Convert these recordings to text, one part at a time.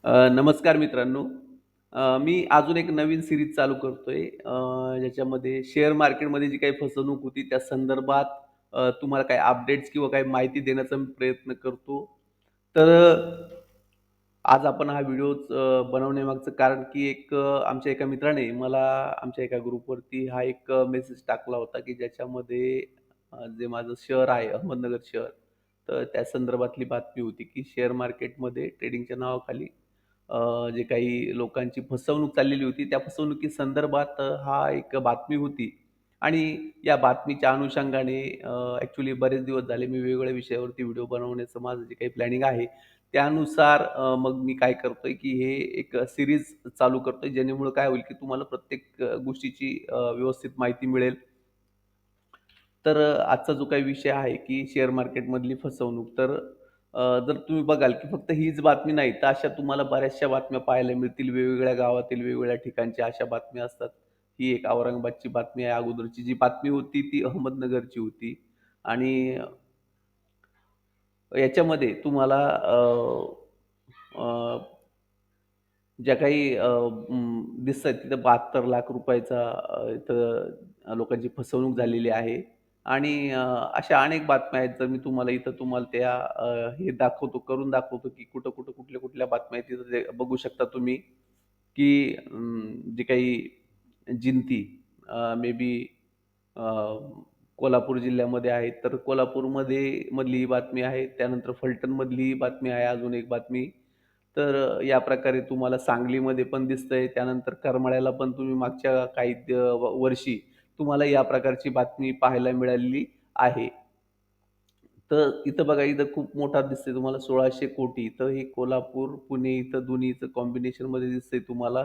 नमस्कार मित्रांनो. मी अजून एक नवीन सीरीज चालू करतोय. ज्याच्यामध्ये शेअर मार्केटमध्ये जी काही फसवणूक होती त्या संदर्भात तुम्हाला काही अपडेट्स किंवा काही माहिती देण्याचा मी प्रयत्न करतो. तर आज आपण हा व्हिडिओ बनवण्यामागचं कारण की आमच्या एका मित्राने मला आमच्या एका ग्रुपवरती हा एक मेसेज टाकला होता, की ज्याच्यामध्ये जे माझं शहर आहे अहमदनगर शहर, तर त्या संदर्भातली बातमी होती, की शेअर मार्केटमध्ये ट्रेडिंगच्या नावाखाली जे काही लोकांची फसवणूक चाललेली होती, त्या फसवणुकीसंदर्भात हा एक बातमी होती आणि या बातमीच्या अनुषंगाने बरेच दिवस झाले मी वेगवेगळ्या विषयावरती व्हिडिओ बनवण्याचं माझं जे काही प्लॅनिंग आहे, त्यानुसार मग मी काय करतोय, की हे एक सीरीज चालू करतोय, जेणेमुळे काय होईल, की तुम्हाला प्रत्येक गोष्टीची व्यवस्थित माहिती मिळेल. तर आजचा जो काही विषय आहे, की शेअर मार्केटमधली फसवणूक. तर जर तुम्ही बघाल, की फक्त हीच बातमी नाही, तर अशा तुम्हाला बऱ्याचशा बातम्या पाहायला मिळतील. वेगवेगळ्या गावातील, वेगवेगळ्या ठिकाणच्या अशा बातम्या असतात. ही एक औरंगाबादची बातमी आहे. अगोदरची जी बातमी होती, ती अहमदनगरची होती आणि याच्यामध्ये तुम्हाला अ, ज्या काही दिसतायत तिथं 72 लाख रुपयाचा इथं लोकांची फसवणूक झालेली आहे आणि अशा अनेक बातम्या आहेत. जर मी तुम्हाला त्या हे करून दाखवतो, की कुठं-कुठं, कुठल्या-कुठल्या बातम्या आहेत तिथं ते बघू शकता तुम्ही, की जे काही जिंती मे बी कोल्हापूर जिल्ह्यामध्ये आहे. तर मधली ही बातमी आहे. त्यानंतर फलटणमधली ही बातमी आहे अजून एक बातमी. तर या प्रकारे तुम्हाला सांगलीमध्ये पण दिसतंय. त्यानंतर करमाळ्याला पण तुम्ही मागच्या काही वर्षी तुम्हाला या प्रकारची बातमी पाहायला मिळालेली आहे. तर इथं बघा, इथं खूप मोठा दिसतंय तुम्हाला 1600 कोटी. तर हे कोल्हापूर, पुणे इथं दोन्हीचं कॉम्बिनेशनमध्ये दिसतंय तुम्हाला.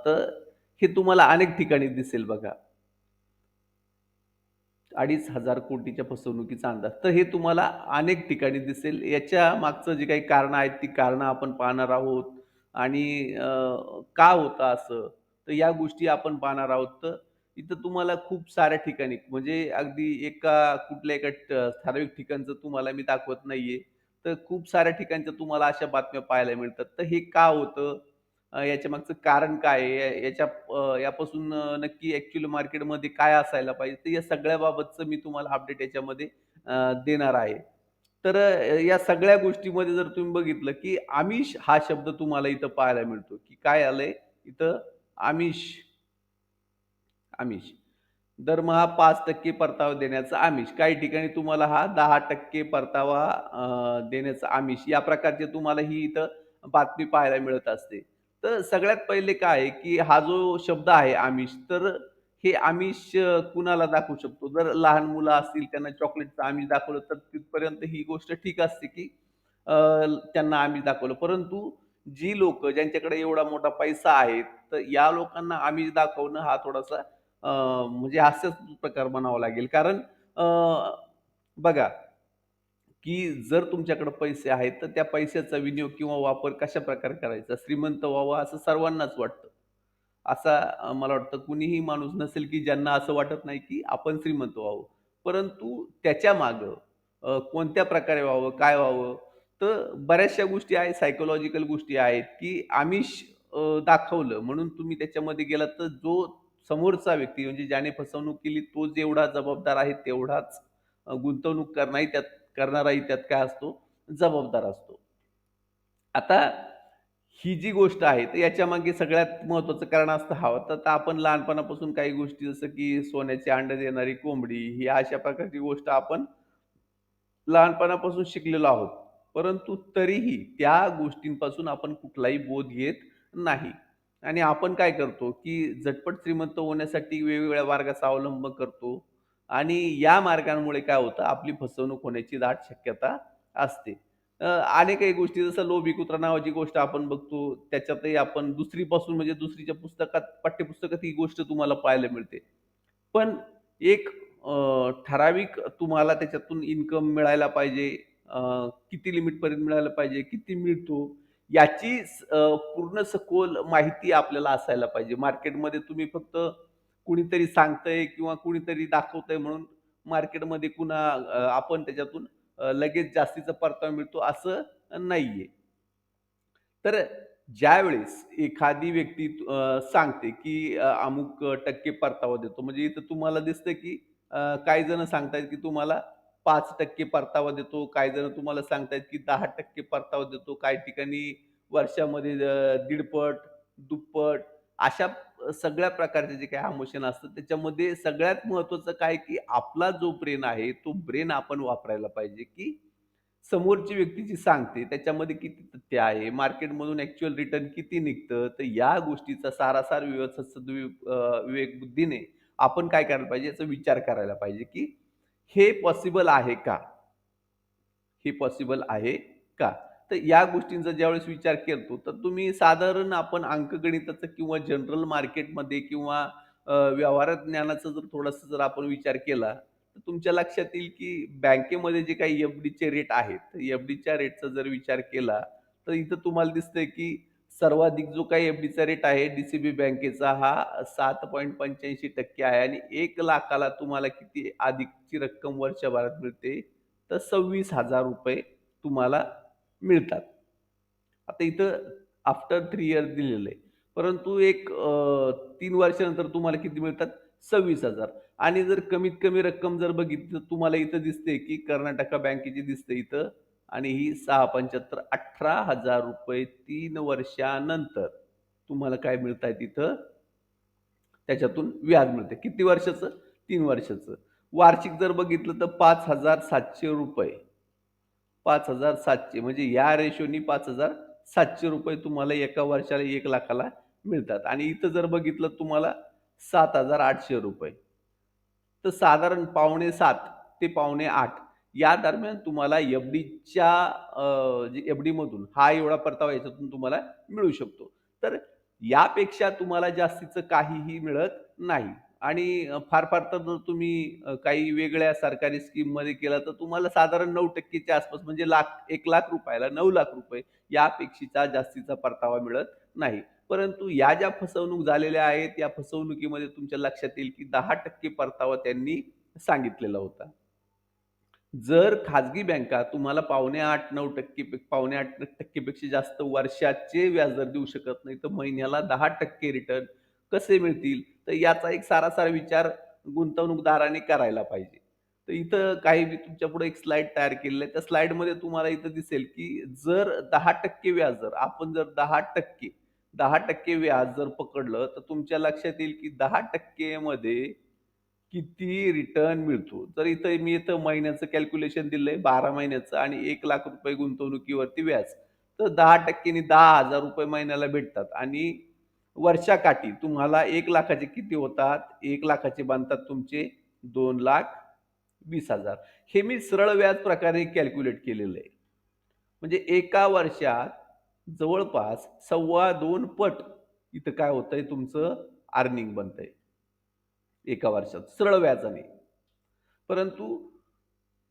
तर हे तुम्हाला अनेक ठिकाणी दिसेल बघा. 2,500 कोटीच्या फसवणुकीचा अंदाज. तर हे तुम्हाला अनेक ठिकाणी दिसेल. याच्या मागचं जे काही कारणं आहेत, ती कारणं आपण पाहणार आहोत आणि का होतं असं? तर या गोष्टी आपण पाहणार आहोत. तर इथं तुम्हाला खूप साऱ्या ठिकाणी म्हणजे अगदी कुठल्या एका ठराविक ठिकाणचं तुम्हाला मी दाखवत नाहीये. तर खूप साऱ्या टठिकाणच्या तुम्हाला अशा बातम्या पाहायला मिळतात. तर हे का होतं? याच्यामागचं कारण काय आहे? यापासून नक्की ॲक्चुअली मार्केटमध्ये काय असायला पाहिजे? तर या सगळ्याबाबतचं मी तुम्हाला अपडेट याच्यामध्ये देणार आहे. तर या सगळ्या गोष्टीमध्ये जर तुम्ही बघितलं, की आमिष हा शब्द तुम्हाला इथं पाहायला मिळतो, की काय आलंय इथं आमिष. आमिष. दरमहा 5% परतावा देण्याचं आमिष. काही ठिकाणी तुम्हाला हा 10% परतावा देण्याचं आमिष या प्रकारचे तुम्हाला ही इथं बातमी पाहायला मिळत असते. तर सगळ्यात पहिले काय आहे, की हा जो शब्द आहे आमिष, तर हे आमिष कुणाला दाखवू शकतो? जर लहान मुलं असतील त्यांना चॉकलेटचं आमिष दाखवलं तर तिथपर्यंत ही गोष्ट ठीक असते, की अ, त्यांना आमिष दाखवलं. परंतु जी लोकं ज्यांच्याकडे एवढा मोठा पैसा आहे, तर या लोकांना आमिष दाखवणं हा थोडासा अ, म्हणजे हास्यास्पद प्रकार म्हणावा लागेल. कारण अ, बघा, की जर तुमच्याकडे पैसे आहेत, तर त्या पैशाचा विनियोग किंवा वापर कशाप्रकारे करायचा? श्रीमंत व्हावं असं सर्वांनाच वाटतं. मला वाटतं कुणीही माणूस नसेल, की ज्यांना असं वाटत नाही, की आपण श्रीमंत व्हावं. परंतु त्याच्यामागं कोणत्या प्रकारे व्हावं, काय व्हावं? तर बऱ्याचशा गोष्टी आहेत, सायकॉलॉजिकल गोष्टी आहेत, की आमिष दाखवलं म्हणून तुम्ही त्याच्यामध्ये गेलात, तर जो समोरचा व्यक्ती म्हणजे ज्याने फसवणूक केली, तो जेवढा जबाबदार आहे, तेवढाच गुंतवणूक करणाराही त्यात काय असतो, जबाबदार असतो. आता ही जी गोष्ट आहे, तर याच्यामागे सगळ्यात महत्त्वाचं कारण असतं हवं. तर आता आपण लहानपणापासून काही गोष्टी जसं की सोन्याचे अंडे देणारी कोंबडी, ही अशा प्रकारची गोष्ट आपण लहानपणापासून शिकलेलो आहोत. परंतु तरीही त्या गोष्टींपासून आपण कुठलाही बोध घेत नाही. आणि आपण काय करतो, की झटपट श्रीमंत होण्यासाठी वेगवेगळ्या मार्गाचा अवलंब करतो आणि या मार्गांमुळे काय होतं, आपली फसवणूक होण्याची दाट शक्यता असते. अनेकही गोष्टी जसं लोभी कुत्रा नावाची गोष्ट आपण बघतो. त्याच्यातही आपण दुसरीपासून म्हणजे दुसरीच्या पाठ्यपुस्तकात ही गोष्ट तुम्हाला पाहायला मिळते. पण एक ठराविक तुम्हाला त्याच्यातून इन्कम मिळायला पाहिजे. अ, किती लिमिटपर्यंत मिळायला पाहिजे, किती मिळतो, याची पूर्ण सखोल माहिती आपल्याला असायला पाहिजे. मार्केटमध्ये तुम्ही फक्त कुणीतरी सांगतंय किंवा कुणीतरी दाखवतंय म्हणून मार्केटमध्ये आपण त्याच्यातून लगेच जास्तीचा परतावा मिळतो असं नाहीये. तर ज्यावेळेस एखादी व्यक्ती सांगते, की अमुक टक्के परतावा देतो. म्हणजे इथं तुम्हाला दिसतं, की काही जण सांगतायत, की तुम्हाला 5% परतावा देतो. काही जण तुम्हाला सांगतायत, की 10% परतावा देतो. काही ठिकाणी वर्षामध्ये 1.5 दुप्पट अशा सगळ्या प्रकारचे जे काही इमोशन असतात, त्याच्यामध्ये सगळ्यात महत्त्वाचं काय, की आपला जो ब्रेन आहे, तो ब्रेन आपण वापरायला पाहिजे, की समोरची व्यक्ती जी सांगते त्याच्यामध्ये किती तथ्य आहे, मार्केटमधून ॲक्चुअल रिटर्न किती निघतं. तर या गोष्टीचा सारासार व्यवस्थित विवेक बुद्धीने आपण काय करायला पाहिजे, याचा विचार करायला पाहिजे, की हे पॉसिबल आहे का? हे पॉसिबल आहे का? तर या गोष्टींचा ज्यावेळेस विचार करतो, तर तुम्ही साधारण आपण अंकगणिताचं किंवा जनरल मार्केटमध्ये किंवा व्यवहारात ज्ञानाचा जर थोडासा जर आपण विचार केला, तर तुमच्या लक्षात येईल की बँकेमध्ये जे काही एफ-डीचे रेट आहेत, तर एफ-डीच्या रेटचा जर विचार केला, तर इथं तुम्हाला दिसतंय की सर्वाधिक जो काही एफ-डीचा रेट आहे, डी बँकेचा हा 7.85% आहे आणि 1,00,000ला तुम्हाला किती अधिकची रक्कम वर्षभरात मिळते, तर ₹26,000 तुम्हाला मिळतात. आता इथं आफ्टर 3 इयर्स दिलेलं आहे. परंतु 3 वर्षानंतर तुम्हाला किती मिळतात? 26,000 आणि जर कमीत कमी रक्कम जर बघितली, तर तुम्हाला इथं दिसते, की कर्नाटका बँकेची दिसते इथं आणि ही 675 ₹18,000 3 वर्षानंतर तुम्हाला काय मिळतायत इथं त्याच्यातून व्याज मिळते. किती वर्षाचं? 3 वर्षाचं. वार्षिक जर बघितलं तर ₹5,700 5,700 म्हणजे या रेशोनी ₹5,700 तुम्हाला एका वर्षाला 1,00,000ला मिळतात आणि इथं जर बघितलं तुम्हाला ₹7,800 तर साधारण पावणे 7 ते पावणे 8 या दरम्यान तुम्हाला एफ-डीच्या जे एफ-डीमधून हा एवढा परतावा याच्यातून तुम्हाला मिळू शकतो. तर यापेक्षा तुम्हाला जास्तीचं काहीही मिळत नाही आणि फार-फार तर जर तुम्ही काही वेगळ्या सरकारी स्कीममध्ये केलं तर तुम्हाला साधारण 9% च्या आसपास म्हणजे ₹1,00,000 ला ₹9,00,000 यापेक्षेचा जास्तीचा परतावा मिळत नाही. परंतु या ज्या फसवणूक झालेल्या आहेत, या फसवणुकीमध्ये तुमच्या लक्षात येईल, की 10% परतावा त्यांनी सांगितलेला होता. जर खाजगी बँका तुम्हाला पावणे 8-9% पावणे 8% पेक्षा जास्त वर्षाचे व्याजदर देऊ शकत नाही, तर महिन्याला 10% रिटर्न कसे मिळतील? तर याचा एक सारासार विचार गुंतवणूकदाराने करायला पाहिजे. तर इथं काही मी तुमच्यापुढे एक स्लाईड तयार केलेली आहे. त्या स्लाईडमध्ये तुम्हाला इथं दिसेल, की जर 10% व्याजदर आपण जर 10% व्याज जर पकडलं, तर तुमच्या लक्षात येईल, की 10% मध्ये किती रिटर्न मिळतो. तर मी इथं महिन्याचं कॅल्क्युलेशन दिलंय 12 महिन्याचं आणि ₹1,00,000 गुंतवणुकीवरती व्याज. तर 10% नी ₹10,000 महिन्याला भेटतात आणि वर्षाकाठी तुम्हाला 1,00,000चे किती होतात? 1,00,000चे बनतात तुमचे 2,20,000 हे मी सरळ व्याज प्रकारे कॅल्क्युलेट केलेलं आहे. म्हणजे एका वर्षात जवळपास 2.25 पट इथं काय होतंय तुमचं अर्निंग बनतंय एका वर्षात सरळ व्याजाने. परंतु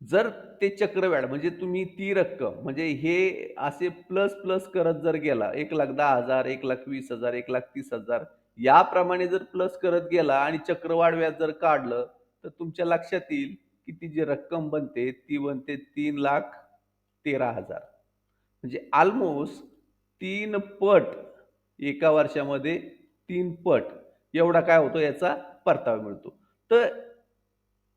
जर ते चक्रव्याढ म्हणजे तुम्ही ती रक्कम म्हणजे हे असे प्लस करत जर गेला 1,10,000, 1,20,000, 1,30,000 याप्रमाणे जर प्लस करत गेला आणि चक्रवाढ व्याज जर काढलं, तर तुमच्या लक्षात येईल की ती जी रक्कम बनते, ती बनते 3,13,000 म्हणजे अल्मोस्ट 3 पट एका वर्षामध्ये 3 पट एवढा काय होतो याचा परतावा मिळतो. तर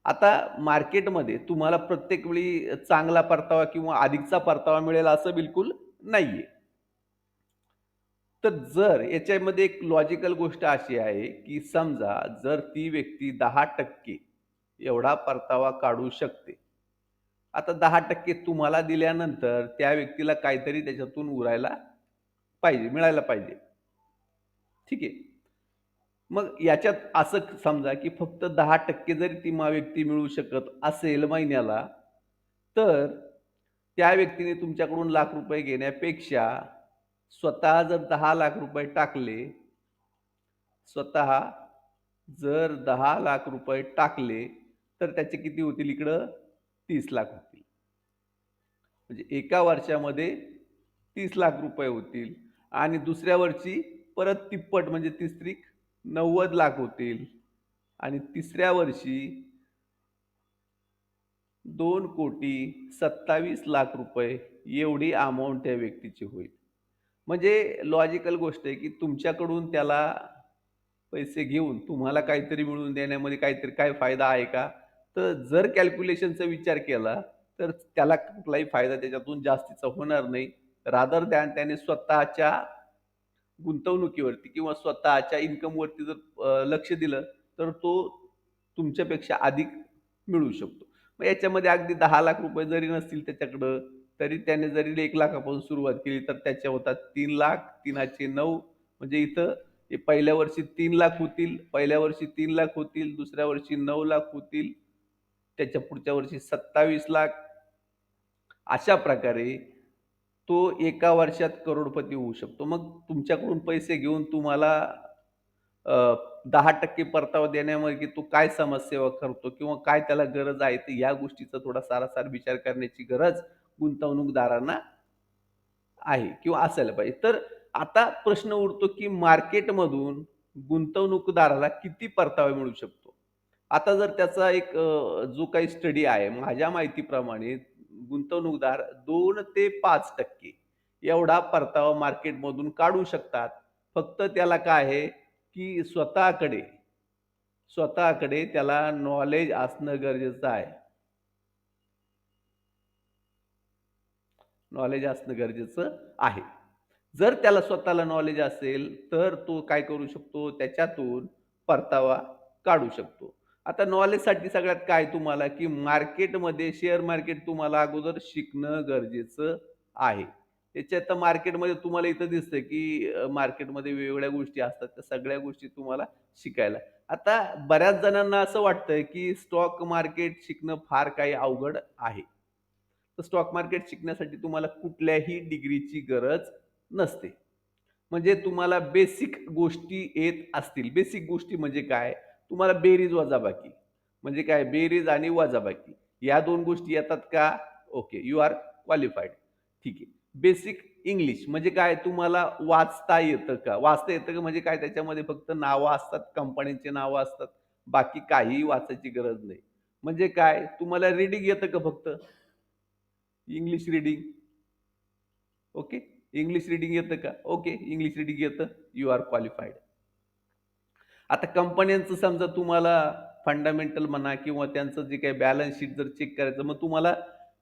आता मार्केटमध्ये तुम्हाला प्रत्येक वेळी चांगला परतावा किंवा अधिकचा परतावा मिळेल असं बिलकुल नाहीये. तर जर याच्यामध्ये एक लॉजिकल गोष्ट अशी आहे, की समजा जर ती व्यक्ती 10% एवढा परतावा काढू शकते. आता 10% तुम्हाला दिल्यानंतर त्या व्यक्तीला काहीतरी त्याच्यातून उरायला पाहिजे, मिळायला पाहिजे. ठीक आहे. मग याच्यात असं समजा, की फक्त 10% जरी ती व्यक्ती मिळवू शकत असेल महिन्याला, तर त्या व्यक्तीने तुमच्याकडून ₹1,00,000 घेण्यापेक्षा स्वतः जर ₹10,00,000 टाकले, स्वतः जर ₹10,00,000 टाकले, तर त्याचे किती होतील इकडं? 30,00,000 होतील. म्हणजे एका वर्षामध्ये ₹30,00,000 होतील आणि दुसऱ्या वर्षी परत तिप्पट म्हणजे तिसरी 90,00,000 होतील आणि तिसऱ्या वर्षी 2,27,00,000 एवढी अमाउंट त्या व्यक्तीची होईल. म्हणजे लॉजिकल गोष्ट आहे, की तुमच्याकडून त्याला पैसे घेऊन तुम्हाला काहीतरी मिळवून देण्यामध्ये काहीतरी काय फायदा आहे का? तर जर कॅल्क्युलेशनचा विचार केला, तर त्याला कुठलाही फायदा त्याच्यातून जास्तीचा होणार नाही. रादर दॅन त्याने स्वतःच्या गुंतवणुकीवरती किंवा स्वतःच्या इन्कमवरती जर लक्ष दिलं, तर तो तुमच्यापेक्षा अधिक मिळवू शकतो. मग याच्यामध्ये अगदी ₹10,00,000 जरी नसतील त्याच्याकडं, तरी त्याने जरी 1,00,000 पासून सुरुवात केली, तर त्याच्या होतात 3,00,000, 3 9 म्हणजे इथं हे पहिल्या वर्षी 3,00,000 होतील, पहिल्या वर्षी 3,00,000 होतील, दुसऱ्या वर्षी 9,00,000 होतील, त्याच्या पुढच्या वर्षी 27,00,000 अशा प्रकारे तो एका वर्षात करोडपती होऊ शकतो. मग तुमच्याकडून पैसे घेऊन तुम्हाला अ, 10% परतावा देण्यामागे तो काय समाजसेवा करतो किंवा काय त्याला गरज आहे, तर या गोष्टीचा थोडा सारासार विचार करण्याची गरज गुंतवणूकदारांना आहे किंवा असायला पाहिजे. तर आता प्रश्न उरतो, की मार्केटमधून गुंतवणूकदाराला किती परतावा मिळू शकतो? आता जर त्याचा एक जो काही स्टडी आहे, माझ्या माहितीप्रमाणे गुंतवणूकदार 2 ते 5% एवढा परतावा मार्केटमधून काढू शकतात. फक्त त्याला काय आहे, की स्वतःकडे त्याला नॉलेज असणं गरजेचं आहे. नॉलेज असणं गरजेचं आहे. जर त्याला स्वतःला नॉलेज असेल, तर तो काय करू शकतो, त्याच्यातून परतावा काढू शकतो. आता नॉलेजसाठी सगळ्यात काय तुम्हाला, की मार्केटमध्ये शेअर मार्केट तुम्हाला अगोदर शिकणं गरजेचं आहे. त्याच्यात तर मार्केटमध्ये तुम्हाला इथं दिसतं, की मार्केटमध्ये वेगवेगळ्या गोष्टी असतात. त्या सगळ्या गोष्टी तुम्हाला शिकायला. आता बऱ्याच जणांना असं वाटतंय, की स्टॉक मार्केट शिकणं फार काही अवघड आहे. तर स्टॉक मार्केट शिकण्यासाठी तुम्हाला कुठल्याही डिग्रीची गरज नसते. म्हणजे तुम्हाला बेसिक गोष्टी येत असतील. बेसिक गोष्टी म्हणजे काय? तुम्हाला बेरीज वजाबाकी म्हणजे काय? बेरीज आणि वजाबाकी या 2 गोष्टी येतात का? Okay, you are qualified. ठीक आहे. बेसिक इंग्लिश म्हणजे काय? तुम्हाला वाचता येतं का? वाचता येतं का म्हणजे काय? त्याच्यामध्ये फक्त नावं असतात, कंपन्यांची नावं असतात. बाकी काहीही वाचायची गरज नाही. म्हणजे काय? तुम्हाला रीडिंग येतं का फक्त? English reading. Okay. English reading येतं का? ओके. इंग्लिश रीडिंग येतं. You are qualified. आता कंपन्यांचं समजा तुम्हाला फंडामेंटल म्हणा किंवा त्यांचं जे काही बॅलन्स शीट जर चेक करायचं, मग तुम्हाला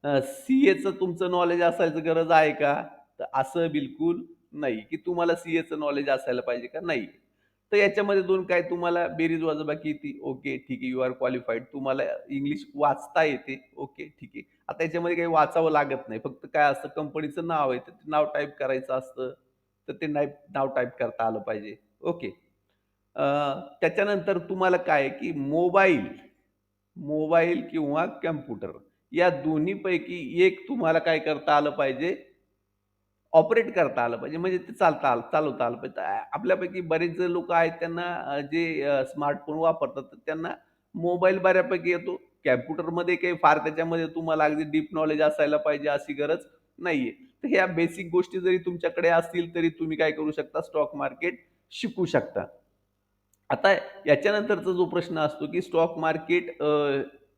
सी-एचं तुमचं नॉलेज असायचं गरज आहे का? तर असं बिलकुल नाही, की तुम्हाला सी-एचं नॉलेज असायला पाहिजे का? नाही. तर याच्यामध्ये 2 काय तुम्हाला बेरीज वजाबाकी येते. ओके, ठीक आहे. You are qualified. तुम्हाला इंग्लिश वाचता येते. ओके, ठीक आहे. आता याच्यामध्ये काही वाचावं लागत नाही. फक्त काय असतं कंपनीचं नाव आहे, तर ते नाव टाइप करायचं असतं. तर ते नाव टाइप करता आलं पाहिजे. ओके. अ, त्याच्यानंतर तुम्हाला काय आहे, की मोबाईल मोबाईल किंवा कॉम्प्युटर या दोन्हीपैकी एक तुम्हाला काय करता आलं पाहिजे, ऑपरेट करता आलं पाहिजे. म्हणजे ते चालवता आलं पाहिजे. आपल्यापैकी बरेच जे लोकं आहेत त्यांना जे स्मार्टफोन वापरतात, तर त्यांना मोबाईल बऱ्यापैकी येतो. कॉम्प्युटरमध्ये काही फार त्याच्यामध्ये तुम्हाला अगदी डीप नॉलेज असायला पाहिजे अशी गरज नाहीये. तर ह्या बेसिक गोष्टी जरी तुमच्याकडे असतील, तरी तुम्ही काय करू शकता, स्टॉक मार्केट शिकू शकता. आता याच्यानंतरचा जो प्रश्न असतो, की स्टॉक मार्केट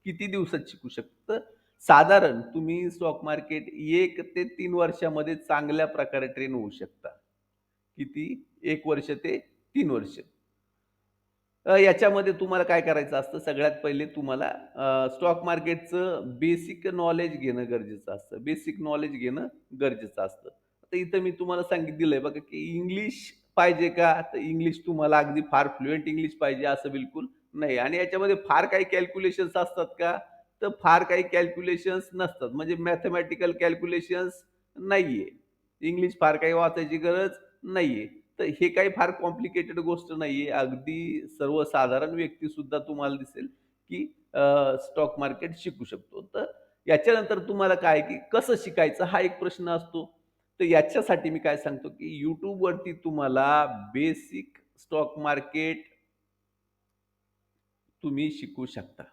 किती दिवसात शिकू शकतं? साधारण तुम्ही स्टॉक मार्केट 1 ते 3 वर्षामध्ये चांगल्या प्रकारे ट्रेन होऊ शकता. किती? 1 वर्ष ते 3 वर्ष. याच्यामध्ये तुम्हाला काय करायचं असतं, सगळ्यात पहिले तुम्हाला स्टॉक मार्केटचं बेसिक नॉलेज घेणं गरजेचं असतं. बेसिक नॉलेज घेणं गरजेचं असतं. आता इथं मी तुम्हाला दिलंय बघा, की इंग्लिश पाहिजे का? तर इंग्लिश तुम्हाला अगदी फार फ्लुएंट इंग्लिश पाहिजे असं बिलकुल नाही आणि याच्यामध्ये फार काही कॅल्क्युलेशन्स असतात का? तर फार काही कॅल्क्युलेशन्स नसतात. म्हणजे मॅथेमॅटिकल कॅल्क्युलेशन्स नाहीये. इंग्लिश फार काही वाचायची गरज नाहीये. तर हे काही फार कॉम्प्लिकेटेड गोष्ट नाहीये. अगदी सर्वसाधारण व्यक्तीसुद्धा तुम्हाला दिसेल, की स्टॉक मार्केट शिकू शकतो. तर याच्यानंतर तुम्हाला काय, की कसं शिकायचं हा एक प्रश्न असतो. तर याच्यासाठी मी काय सांगतो, की YouTubeवरती तुम्हाला बेसिक स्टॉक मार्केट तुम्ही शिकू शकता.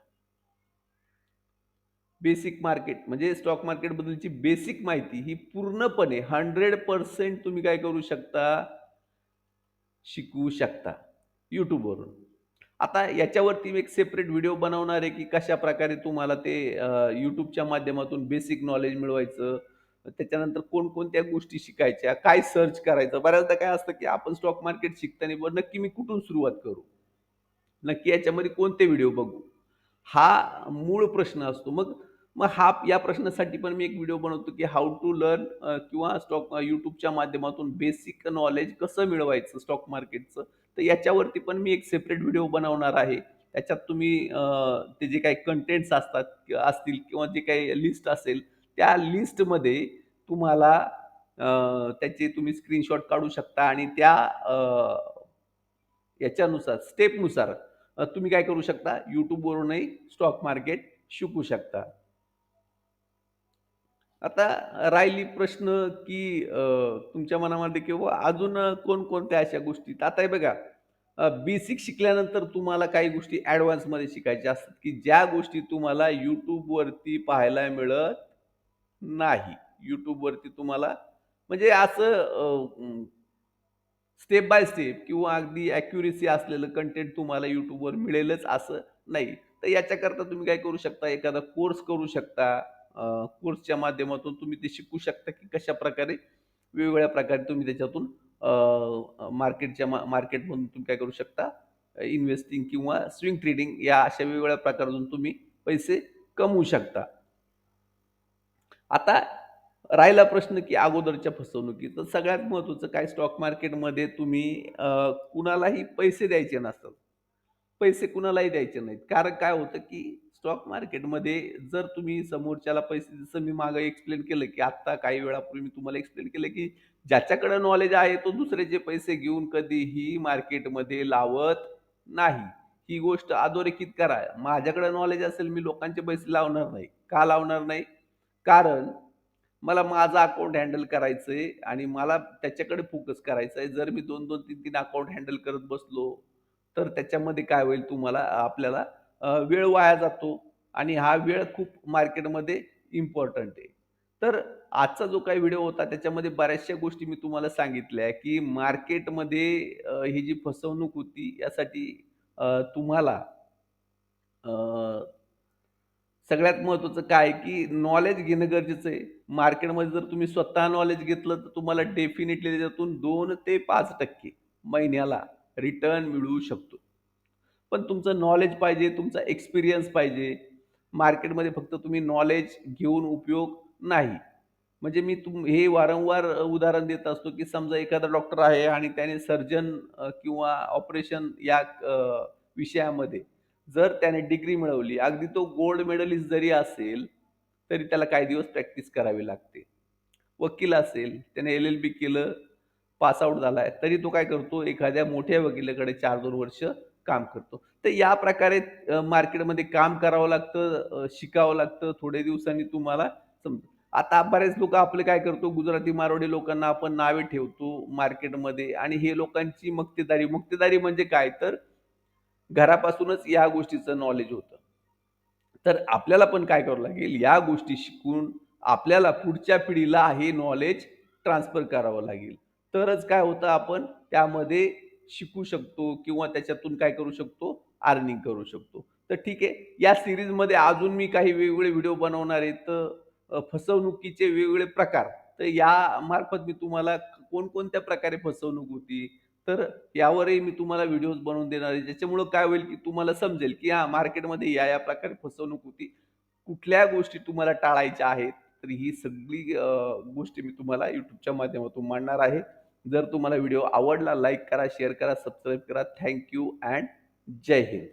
बेसिक मार्केट म्हणजे स्टॉक मार्केटबद्दलची बेसिक माहिती ही पूर्णपणे 100% तुम्ही काय करू शकता, शिकवू शकता YouTubeवरून. आता याच्यावरती मी एक सेपरेट व्हिडिओ बनवणार आहे, की कशाप्रकारे तुम्हाला ते YouTubeच्या माध्यमातून बेसिक नॉलेज मिळवायचं. त्याच्यानंतर कोणकोणत्या गोष्टी शिकायच्या, काय सर्च करायचं. बऱ्याचदा काय असतं, की आपण स्टॉक मार्केट शिकताना नक्की मी कुठून सुरुवात करू? नक्की याच्यामध्ये कोणते व्हिडिओ बघू? हा मूळ प्रश्न असतो. मग मग हा या प्रश्नासाठी पण मी एक व्हिडिओ बनवतो, की हाऊ टू लर्न किंवा YouTubeच्या माध्यमातून बेसिक नॉलेज कसं मिळवायचं स्टॉक मार्केटचं. तर याच्यावरती पण मी एक सेपरेट व्हिडिओ बनवणार आहे. त्याच्यात तुम्ही ते जे काही कंटेंट्स असतील किंवा जे काही लिस्ट असेल, त्या लिस्टमध्ये तुम्हाला त्याचे तुम्ही स्क्रीनशॉट काढू शकता आणि त्या याच्यानुसार, स्टेपनुसार तुम्ही काय करू शकता, YouTubeवरूनही स्टॉक मार्केट शिकू शकता. आता राहिली प्रश्न, की तुमच्या मनामध्ये किंवा अजून कोणकोणत्या अशा गोष्टी? आता हे बघा, बेसिक शिकल्यानंतर तुम्हाला काही गोष्टी ॲडव्हान्समध्ये शिकायच्या असतात, की ज्या गोष्टी तुम्हाला YouTubeवरती पाहायला मिळत नाही. YouTubeवरती तुम्हाला म्हणजे असं स्टेप बाय स्टेप किंवा अगदी ॲक्युरसी असलेलं कंटेंट तुम्हाला YouTubeवर मिळेलच असं नाही. तर याच्याकरता तुम्ही काय करू शकता, एखादा कोर्स करू शकता. कोर्सच्या माध्यमातून तुम्ही ते शिकू शकता, की कशाप्रकारे वेगवेगळ्या प्रकारे तुम्ही त्याच्यातून मार्केटमधून तुम्ही काय करू शकता, इन्व्हेस्टिंग किंवा स्विंग ट्रेडिंग या अशा वेगवेगळ्या प्रकारातून तुम्ही पैसे कमवू शकता. आता राहिला प्रश्न, की अगोदरच्या फसवणुकी. तर सगळ्यात महत्त्वाचं काय, स्टॉक मार्केटमध्ये तुम्ही कुणालाही पैसे द्यायचे नसतात. पैसे कुणालाही द्यायचे नाहीत. कारण काय होतं, की स्टॉक मार्केटमध्ये जर तुम्ही समोरच्याला पैसे, जसं मी मागे एक्सप्लेन केलं, की आत्ता काही वेळापूर्वी मी तुम्हाला एक्सप्लेन केलं, की ज्याच्याकडे नॉलेज आहे तो दुसऱ्याचे पैसे घेऊन कधीही मार्केटमध्ये लावत नाही. ही गोष्ट अधोरेखित करा. माझ्याकडे नॉलेज असेल, मी लोकांचे पैसे लावणार नाही. का लावणार नाही? कारण मला माझं अकाउंट हँडल करायचंय आणि मला त्याच्याकडे फोकस करायचा आहे. जर मी 2-2, 3-3 अकाउंट हँडल करत बसलो, तर त्याच्यामध्ये काय होईल, आपल्याला वेळ वाया जातो आणि हा वेळ खूप मार्केटमध्ये इम्पोर्टंट आहे. तर आजचा जो काही व्हिडिओ होता त्याच्यामध्ये बऱ्याचशा गोष्टी मी तुम्हाला सांगितल्या, की मार्केटमध्ये ही जी फसवणूक होती यासाठी तुम्हाला अ, सगळ्यात महत्त्वाचं काय आहे, की नॉलेज घेणं गरजेचं आहे. मार्केटमध्ये जर तुम्ही स्वतः नॉलेज घेतलं, तर तुम्हाला डेफिनिटली त्याच्यातून 2 ते 5% महिन्याला रिटर्न मिळू शकतो. पण तुमचं नॉलेज पाहिजे, तुमचा एक्सपिरियन्स पाहिजे. मार्केटमध्ये फक्त तुम्ही नॉलेज घेऊन उपयोग नाही. म्हणजे मी हे वारंवार उदाहरण देत असतो, की समजा एखादा डॉक्टर आहे आणि त्याने सर्जन किंवा ऑपरेशन या विषयामध्ये जर त्याने डिग्री मिळवली, अगदी तो गोल्ड मेडलिस्ट जरी असेल, तरी त्याला काही दिवस प्रॅक्टिस करावी लागते. वकील असेल, त्याने एल-एल-बी केलं, पास आउट झालाय, तरी तो काय करतो, एखाद्या मोठ्या वकिलाकडे 4-2 वर्ष काम करतो. तर या प्रकारे मार्केटमध्ये काम करावं लागतं, शिकावं लागतं. थोड्या दिवसांनी तुम्हाला समजेल. आता बरेच लोकं आपले काय करतो, गुजराती, मारवाडी लोकांना आपण नावे ठेवतो मार्केटमध्ये आणि हे लोकांची मक्तेदारी. मक्तेदारी म्हणजे काय, तर घरापासूनच या गोष्टीचं नॉलेज होतं. तर आपल्याला पण काय करावं लागेल, या गोष्टी शिकून आपल्याला पुढच्या पिढीला हे नॉलेज ट्रान्सफर करावं लागेल. तरच काय होतं, आपण त्यामध्ये शिकू शकतो किंवा त्याच्यातून काय करू शकतो, अर्निंग करू शकतो. तर ठीक आहे, या सीरीजमध्ये अजून मी काही वेगवेगळे व्हिडिओ बनवणार आहे. तर फसवणुकीचे वेगवेगळे प्रकार. तर यामार्फत मी तुम्हाला कोणकोणत्या प्रकारे फसवणूक होती, तर यावरही मी तुम्हाला व्हिडिओज बनवून देणार आहे. ज्याच्यामुळं काय होईल, की तुम्हाला समजेल, की हां, मार्केटमध्ये या प्रकारे फसवणूक होती. कुठल्या गोष्टी तुम्हाला टाळायच्या आहेत. तर ही सगळी गोष्टी मी तुम्हाला YouTubeच्या माध्यमातून मांडणार आहे. जर तुम्हाला व्हिडिओ आवडला, लाईक करा, शेअर करा, सबस्क्राईब करा. Thank you and Jai Hind.